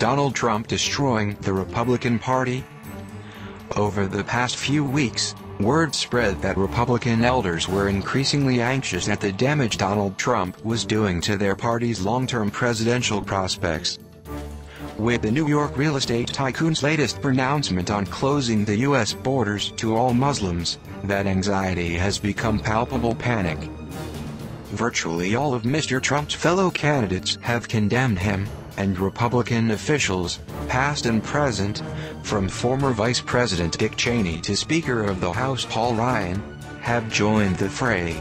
Donald Trump destroying the Republican Party? Over the past few weeks, word spread that Republican elders were increasingly anxious at the damage Donald Trump was doing to their party's long-term presidential prospects. With the New York real estate tycoon's latest pronouncement on closing the U.S. borders to all Muslims, that anxiety has become palpable panic. Virtually all of Mr. Trump's fellow candidates have condemned him, and Republican officials, past and present, from former Vice-President Dick Cheney to Speaker of the House Paul Ryan, have joined the fray.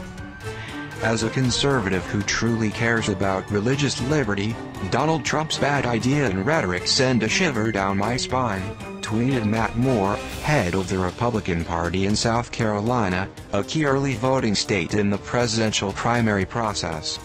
As a conservative who truly cares about religious liberty, Donald Trump's bad idea and rhetoric send a shiver down my spine, tweeted Matt Moore, head of the Republican Party in South Carolina, a key early voting state in the presidential primary process.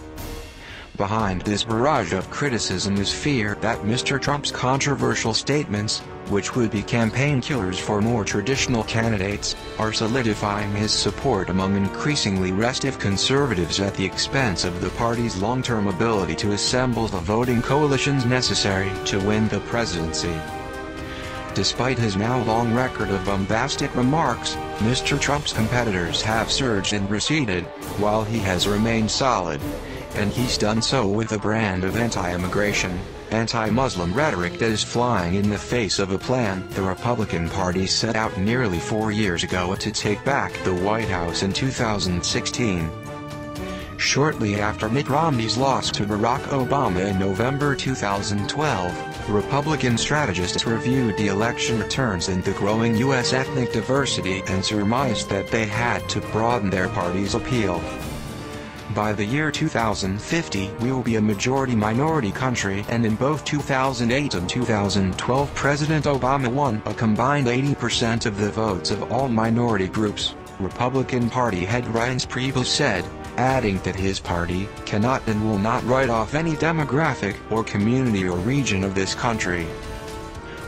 Behind this barrage of criticism is fear that Mr. Trump's controversial statements, which would be campaign killers for more traditional candidates, are solidifying his support among increasingly restive conservatives at the expense of the party's long-term ability to assemble the voting coalitions necessary to win the presidency. Despite his now long record of bombastic remarks, Mr. Trump's competitors have surged and receded, while he has remained solid. And he's done so with a brand of anti-immigration, anti-Muslim rhetoric that is flying in the face of a plan the Republican Party set out nearly 4 years ago to take back the White House in 2016. Shortly after Mitt Romney's loss to Barack Obama in November 2012, Republican strategists reviewed the election returns and the growing U.S. ethnic diversity and surmised that they had to broaden their party's appeal. By the year 2050 we will be a majority-minority country, and in both 2008 and 2012 President Obama won a combined 80% of the votes of all minority groups, Republican Party head Reince Priebus said, adding that his party cannot and will not write off any demographic or community or region of this country.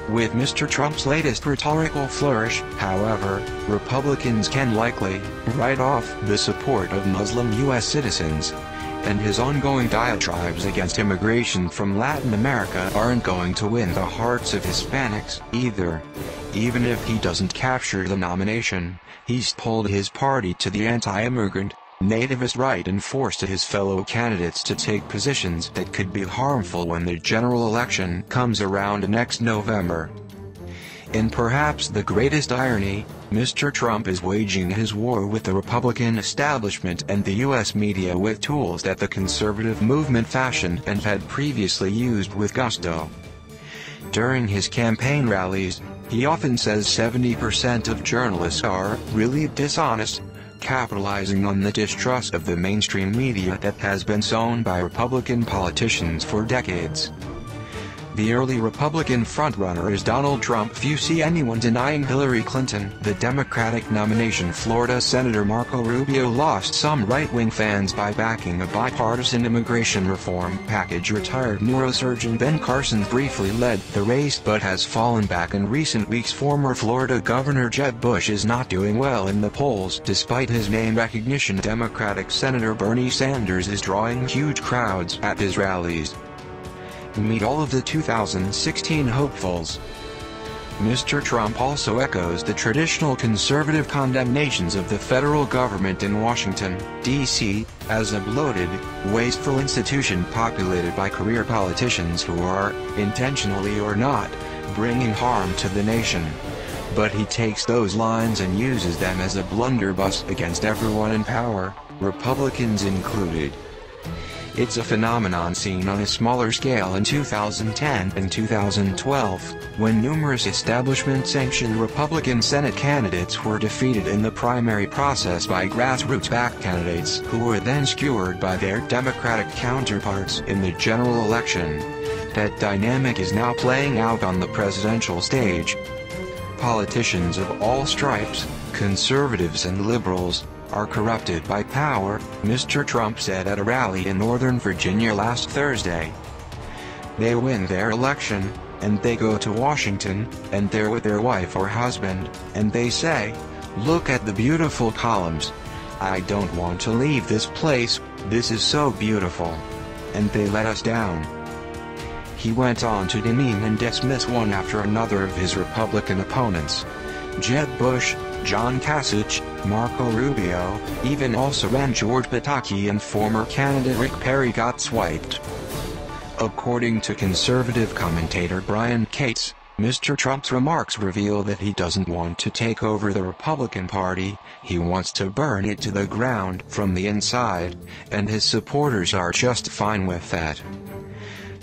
With Mr. Trump's latest rhetorical flourish, however, Republicans can likely write off the support of Muslim U.S. citizens, and his ongoing diatribes against immigration from Latin America aren't going to win the hearts of Hispanics either. Even if he doesn't capture the nomination, he's pulled his party to the anti-immigrant, nativist right and forced his fellow candidates to take positions that could be harmful when the general election comes around next November. In perhaps the greatest irony, Mr. Trump is waging his war with the Republican establishment and the U.S. media with tools that the conservative movement fashioned and had previously used with gusto. During his campaign rallies, he often says 70% of journalists are really dishonest, capitalizing on the distrust of the mainstream media that has been sown by Republican politicians for decades. The early Republican frontrunner is Donald Trump. Few see anyone denying Hillary Clinton the Democratic nomination. Florida Senator Marco Rubio lost some right-wing fans by backing a bipartisan immigration reform package. Retired neurosurgeon Ben Carson briefly led the race but has fallen back in recent weeks. Former Florida Governor Jeb Bush is not doing well in the polls despite his name recognition. Democratic Senator Bernie Sanders is drawing huge crowds at his rallies. Meet all of the 2016 hopefuls. Mr. Trump also echoes the traditional conservative condemnations of the federal government in Washington, D.C., as a bloated, wasteful institution populated by career politicians who are, intentionally or not, bringing harm to the nation. But he takes those lines and uses them as a blunderbuss against everyone in power, Republicans included. It's a phenomenon seen on a smaller scale in 2010 and 2012, when numerous establishment-sanctioned Republican Senate candidates were defeated in the primary process by grassroots-backed candidates who were then skewered by their Democratic counterparts in the general election. That dynamic is now playing out on the presidential stage. Politicians of all stripes, conservatives and liberals, are corrupted by power, Mr. Trump said at a rally in Northern Virginia last Thursday. They win their election, and they go to Washington, and they're with their wife or husband, and they say, "Look at the beautiful columns. I don't want to leave this place, this is so beautiful." And they let us down. He went on to demean and dismiss one after another of his Republican opponents. Jeb Bush, John Kasich, Marco Rubio, even also ran George Pataki, and former candidate Rick Perry got swiped. According to conservative commentator Brian Cates, Mr. Trump's remarks reveal that he doesn't want to take over the Republican Party, he wants to burn it to the ground from the inside, and his supporters are just fine with that.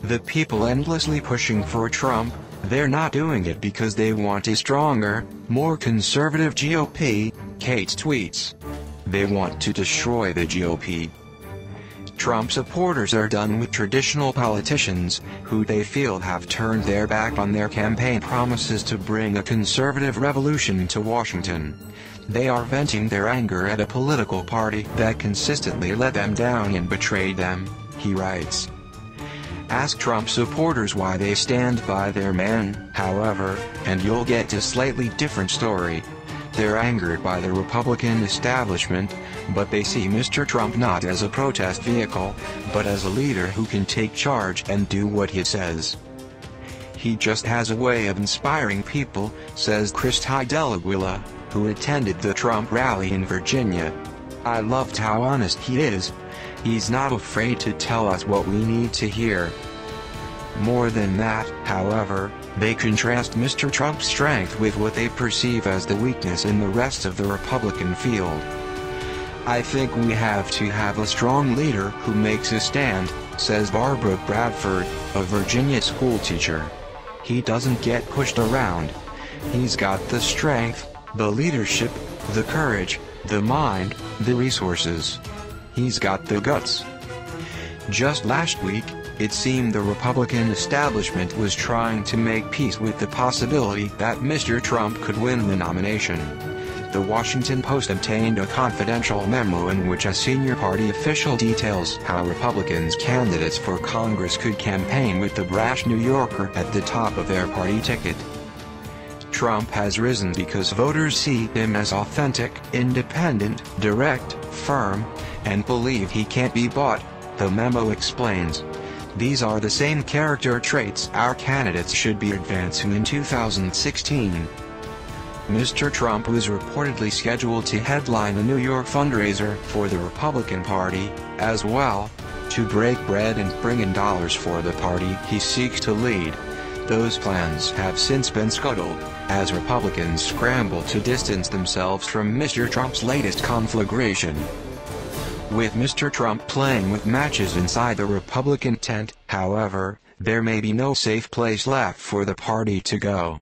The people endlessly pushing for Trump, they're not doing it because they want a stronger, more conservative GOP, Cates tweets. They want to destroy the GOP. Trump supporters are done with traditional politicians, who they feel have turned their back on their campaign promises to bring a conservative revolution to Washington. They are venting their anger at a political party that consistently let them down and betrayed them, he writes. Ask Trump supporters why they stand by their man, however, and you'll get a slightly different story. They're angered by the Republican establishment, but they see Mr. Trump not as a protest vehicle, but as a leader who can take charge and do what he says. He just has a way of inspiring people, says Christy Delaguilla, who attended the Trump rally in Virginia. I loved how honest he is. He's not afraid to tell us what we need to hear. More than that, however, they contrast Mr. Trump's strength with what they perceive as the weakness in the rest of the Republican field. I think we have to have a strong leader who makes a stand, says Barbara Bradford, a Virginia schoolteacher. He doesn't get pushed around. He's got the strength, the leadership, the courage, the mind, the resources. He's got the guts. Just last week, it seemed the Republican establishment was trying to make peace with the possibility that Mr. Trump could win the nomination. The Washington Post obtained a confidential memo in which a senior party official details how Republicans candidates for Congress could campaign with the brash New Yorker at the top of their party ticket. Trump has risen because voters see him as authentic, independent, direct, firm, and believe he can't be bought, the memo explains. These are the same character traits our candidates should be advancing in 2016. Mr. Trump was reportedly scheduled to headline a New York fundraiser for the Republican Party, as well, to break bread and bring in dollars for the party he seeks to lead. Those plans have since been scuttled, as Republicans scramble to distance themselves from Mr. Trump's latest conflagration. With Mr. Trump playing with matches inside the Republican tent, however, there may be no safe place left for the party to go.